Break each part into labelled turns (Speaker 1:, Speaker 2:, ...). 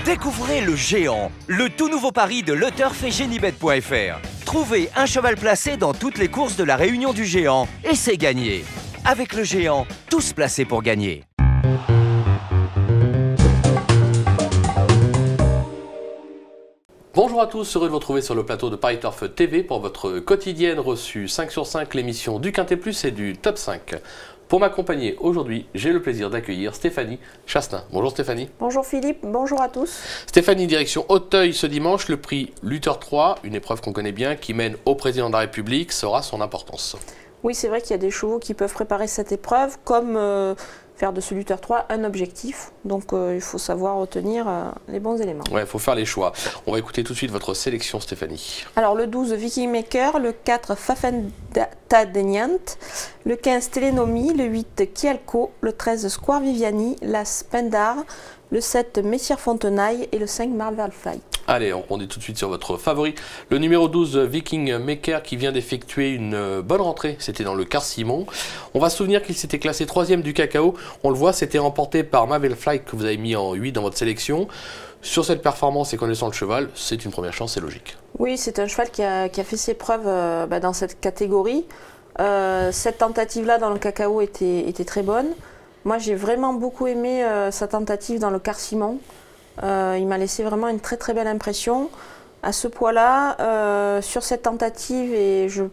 Speaker 1: Découvrez le Géant, le tout nouveau pari de LeTurf et Genibet.fr. Trouvez un cheval placé dans toutes les courses de la Réunion du Géant et c'est gagné. Avec le Géant, tous placés pour gagner.
Speaker 2: Bonjour à tous, heureux de vous retrouver sur le plateau de Paris Turf TV pour votre quotidienne reçue 5 sur 5, l'émission du Quintet Plus et du Top 5. Pour m'accompagner aujourd'hui, j'ai le plaisir d'accueillir Stéphanie Chastin. Bonjour Stéphanie.
Speaker 3: Bonjour Philippe, bonjour à tous.
Speaker 2: Stéphanie, direction Auteuil ce dimanche, le prix Lutteur 3, une épreuve qu'on connaît bien, qui mène au président de la République, saura son importance.
Speaker 3: Oui, c'est vrai qu'il y a des chevaux qui peuvent préparer cette épreuve, comme faire de ce Lutteur 3 un objectif. Donc il faut savoir retenir les bons éléments.
Speaker 2: Ouais, il faut faire les choix. On va écouter tout de suite votre sélection Stéphanie.
Speaker 3: Alors le 12 Viking Maker, le 4 Fafendadeniant, le 15 Telenomi, le 8 Kialco, le 13 Square Viviani, l'As Pendar, le 7 Messire Fontenaille et le 5 Marvel Fly.
Speaker 2: Allez, on rebondit tout de suite sur votre favori. Le numéro 12, Viking Maker, qui vient d'effectuer une bonne rentrée. C'était dans le Quart-Simon. On va se souvenir qu'il s'était classé 3e du cacao. On le voit, c'était remporté par Marvel Fly, que vous avez mis en 8 dans votre sélection. Sur cette performance et connaissant le cheval, c'est une première chance, c'est logique.
Speaker 3: Oui, c'est un cheval qui a fait ses preuves dans cette catégorie. Cette tentative-là dans le cacao était très bonne. Moi, j'ai vraiment beaucoup aimé sa tentative dans le Quart-Simon. Il m'a laissé vraiment une très très belle impression. À ce poids-là, sur cette tentative, et je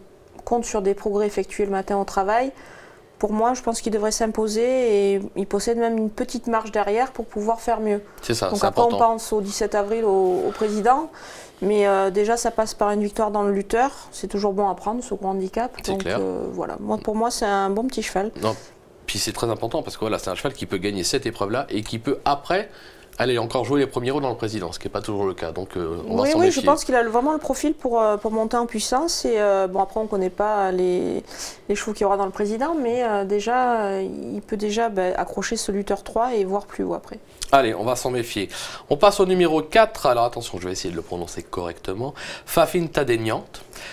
Speaker 3: compte sur des progrès effectués le matin au travail, pour moi, je pense qu'il devrait s'imposer et il possède même une petite marge derrière pour pouvoir faire mieux.
Speaker 2: C'est ça,
Speaker 3: donc
Speaker 2: c'est
Speaker 3: après,
Speaker 2: important.
Speaker 3: on pense au 17 avril au président, mais déjà, ça passe par une victoire dans le lutteur. C'est toujours bon à prendre, ce gros handicap.
Speaker 2: C'est clair.
Speaker 3: Voilà. Pour moi, c'est un bon petit cheval.
Speaker 2: Non. Puis c'est très important parce que voilà, c'est un cheval qui peut gagner cette épreuve-là et qui peut après aller encore jouer les premiers rôles dans le président, ce qui n'est pas toujours le cas. Donc on va s'en méfier.
Speaker 3: Oui, je pense qu'il a vraiment le profil pour monter en puissance. Et bon, après, on ne connaît pas les chevaux qu'il y aura dans le président, mais déjà, il peut déjà accrocher ce lutteur 3 et voir plus haut après.
Speaker 2: Allez, on va s'en méfier. On passe au numéro 4. Alors attention, je vais essayer de le prononcer correctement. Fafendadeniant,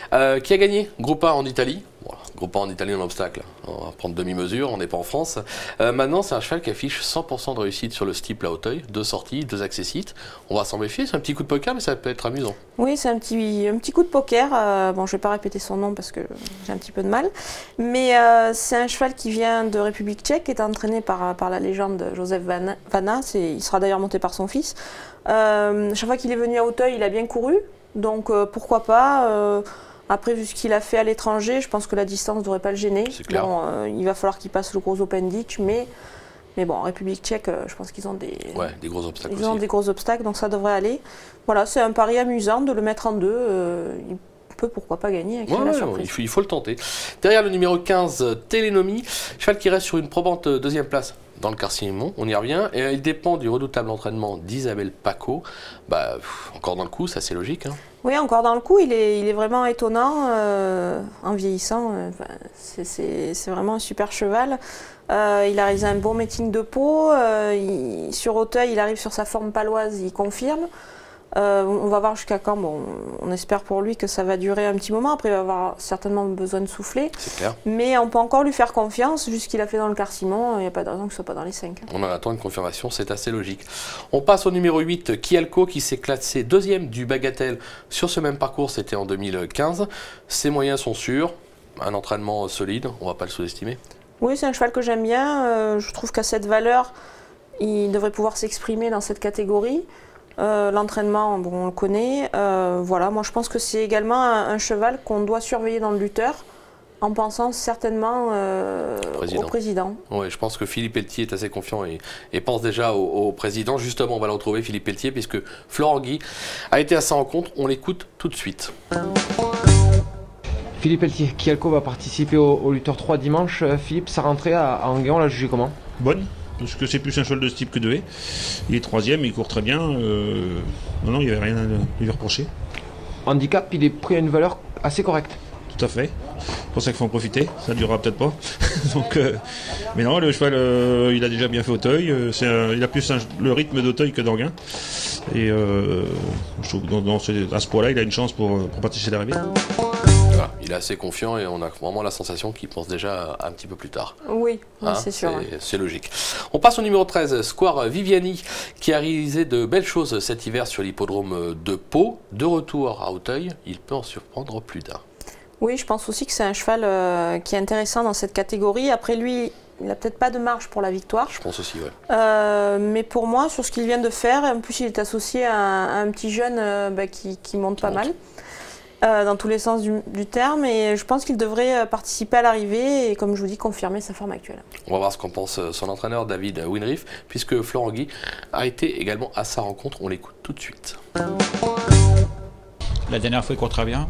Speaker 2: qui a gagné Groupe 1 en Italie. Voilà, Groupe 1 en Italie en obstacle. On va prendre demi-mesure, on n'est pas en France. Maintenant, c'est un cheval qui affiche 100% de réussite sur le steeple à Auteuil. 2 sorties, 2 accessites. On va s'en méfier, c'est un petit coup de poker, mais ça peut être amusant. Oui,
Speaker 3: c'est un petit coup de poker. Bon, je ne vais pas répéter son nom parce que j'ai un petit peu de mal. Mais c'est un cheval qui vient de République tchèque, qui est entraîné par la légende Joseph Vanna. Il sera d'ailleurs monté par son fils. Chaque fois qu'il est venu à Auteuil, il a bien couru. Donc pourquoi pas après, vu ce qu'il a fait à l'étranger, je pense que la distance ne devrait pas le gêner.
Speaker 2: C'est clair.
Speaker 3: Bon, il va falloir qu'il passe le gros Open Ditch, mais bon, en République tchèque, je pense qu'ils ont des
Speaker 2: gros obstacles
Speaker 3: ils ont des gros obstacles, donc ça devrait aller. Voilà, c'est un pari amusant de le mettre en deux. Il peut pourquoi pas gagner avec la surprise.
Speaker 2: Il faut le tenter. Derrière le numéro 15, Telenomi, cheval qui reste sur une probante deuxième place dans le Quart-Simon, on y revient, et il dépend du redoutable entraînement d'Isabelle Paco. Encore dans le coup, ça c'est logique. Hein.
Speaker 3: Oui, encore dans le coup, il est vraiment étonnant, en vieillissant, c'est vraiment un super cheval. Il a réalisé un bon meeting de peau, sur Auteuil, il arrive sur sa forme paloise, il confirme. On va voir jusqu'à quand. Bon, on espère pour lui que ça va durer un petit moment. Après, il va avoir certainement besoin de souffler.
Speaker 2: C'est clair.
Speaker 3: Mais on peut encore lui faire confiance. Vu ce qu'il a fait dans le Quart-Simon, il n'y a pas de raison qu'il ne soit pas dans les 5.
Speaker 2: On en attend une confirmation, c'est assez logique. On passe au numéro 8, Kialco, qui s'est classé 2e du Bagatelle sur ce même parcours. C'était en 2015. Ses moyens sont sûrs. Un entraînement solide, on ne va pas le sous-estimer. Oui,
Speaker 3: c'est un cheval que j'aime bien. Je trouve qu'à cette valeur, il devrait pouvoir s'exprimer dans cette catégorie. L'entraînement, bon, on le connaît. Voilà, moi je pense que c'est également un cheval qu'on doit surveiller dans le lutteur en pensant certainement au président.
Speaker 2: Oui, je pense que Philippe Pelletier est assez confiant et pense déjà au président. Justement, on va le retrouver, Philippe Pelletier, puisque Florent Guy a été à sa rencontre. On l'écoute tout de suite.
Speaker 4: Philippe Pelletier, Kialco va participer au lutteur 3 dimanche. Philippe, sa rentrée à Enguerrand, on l'a jugé comment?
Speaker 5: Bonne. Parce que c'est plus un cheval de ce type que de haie. Il est 3e, il court très bien. Non, il n'y avait rien à lui reprocher.
Speaker 4: Handicap, il est pris à une valeur assez correcte.
Speaker 5: Tout à fait. C'est pour ça qu'il faut en profiter. Ça ne durera peut-être pas. Donc, mais non, le cheval, il a déjà bien fait Auteuil. Il a plus le rythme d'Auteuil que d'Enghien. Et je trouve que à ce poids-là, il a une chance pour participer à l'arrivée.
Speaker 2: il est assez confiant et on a vraiment la sensation qu'il pense déjà un petit peu plus tard.
Speaker 3: Oui, c'est sûr.
Speaker 2: C'est logique. On passe au numéro 13, Square Viviani, qui a réalisé de belles choses cet hiver sur l'hippodrome de Pau. De retour à Auteuil, il peut en surprendre plus d'un.
Speaker 3: Oui, je pense aussi que c'est un cheval qui est intéressant dans cette catégorie. Après lui, il n'a peut-être pas de marge pour la victoire.
Speaker 2: Je pense aussi, oui.
Speaker 3: Mais pour moi, sur ce qu'il vient de faire, en plus il est associé à un petit jeune qui monte pas mal. Dans tous les sens du terme, et je pense qu'il devrait participer à l'arrivée et, comme je vous dis, confirmer sa forme actuelle.
Speaker 2: On va voir ce qu'en pense son entraîneur David Winriff, puisque Florent Guy a été également à sa rencontre. On l'écoute tout de suite.
Speaker 6: La dernière fois, il court très bien.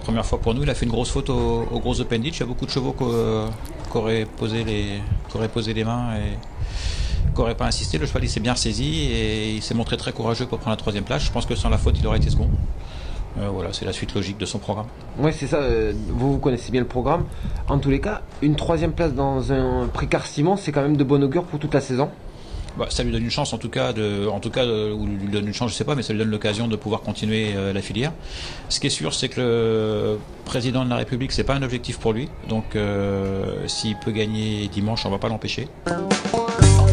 Speaker 6: Première fois pour nous, il a fait une grosse faute au gros Open Ditch. Il y a beaucoup de chevaux qui auraient posé les mains et qui n'auraient pas insisté. Le cheval, il s'est bien saisi et il s'est montré très courageux pour prendre la 3e place. Je pense que sans la faute, il aurait été second. Voilà, c'est la suite logique de son programme.
Speaker 4: Oui, c'est ça. Vous connaissez bien le programme. En tous les cas, une 3e place dans un Précar Simon, c'est quand même de bon augure pour toute la saison.
Speaker 6: Bah, ça lui donne une chance, ou lui donne une chance, je sais pas, mais ça lui donne l'occasion de pouvoir continuer la filière. Ce qui est sûr, c'est que le président de la République, c'est pas un objectif pour lui. Donc, s'il peut gagner dimanche, on va pas l'empêcher.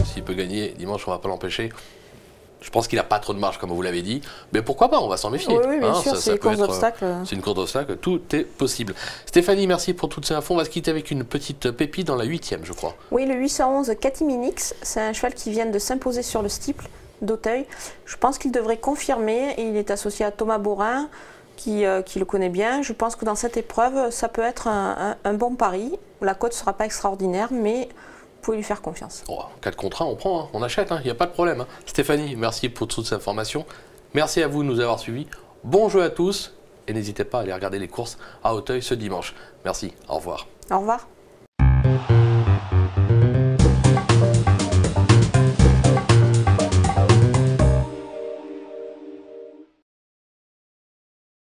Speaker 2: S'il peut gagner dimanche, on va pas l'empêcher. Je pense qu'il n'a pas trop de marge, comme vous l'avez dit. Mais pourquoi pas, on va s'en méfier.
Speaker 3: Oui, bien sûr, c'est une course d'obstacles.
Speaker 2: C'est une course d'obstacles, tout est possible. Stéphanie, merci pour toutes ces infos. On va se quitter avec une petite pépite dans la 8e, je crois.
Speaker 3: Oui, le 811 Catiminix, c'est un cheval qui vient de s'imposer sur le steeple d'Auteuil. Je pense qu'il devrait confirmer, et il est associé à Thomas Borin, qui le connaît bien. Je pense que dans cette épreuve, ça peut être un bon pari. La cote ne sera pas extraordinaire, mais vous pouvez lui faire confiance.
Speaker 2: Oh, 4 contre 1, on prend, hein, on achète, il n'y a pas de problème. Hein. Stéphanie, merci pour toutes ces informations. Merci à vous de nous avoir suivis. Bon jeu à tous et n'hésitez pas à aller regarder les courses à Auteuil ce dimanche. Merci, au revoir.
Speaker 3: Au revoir.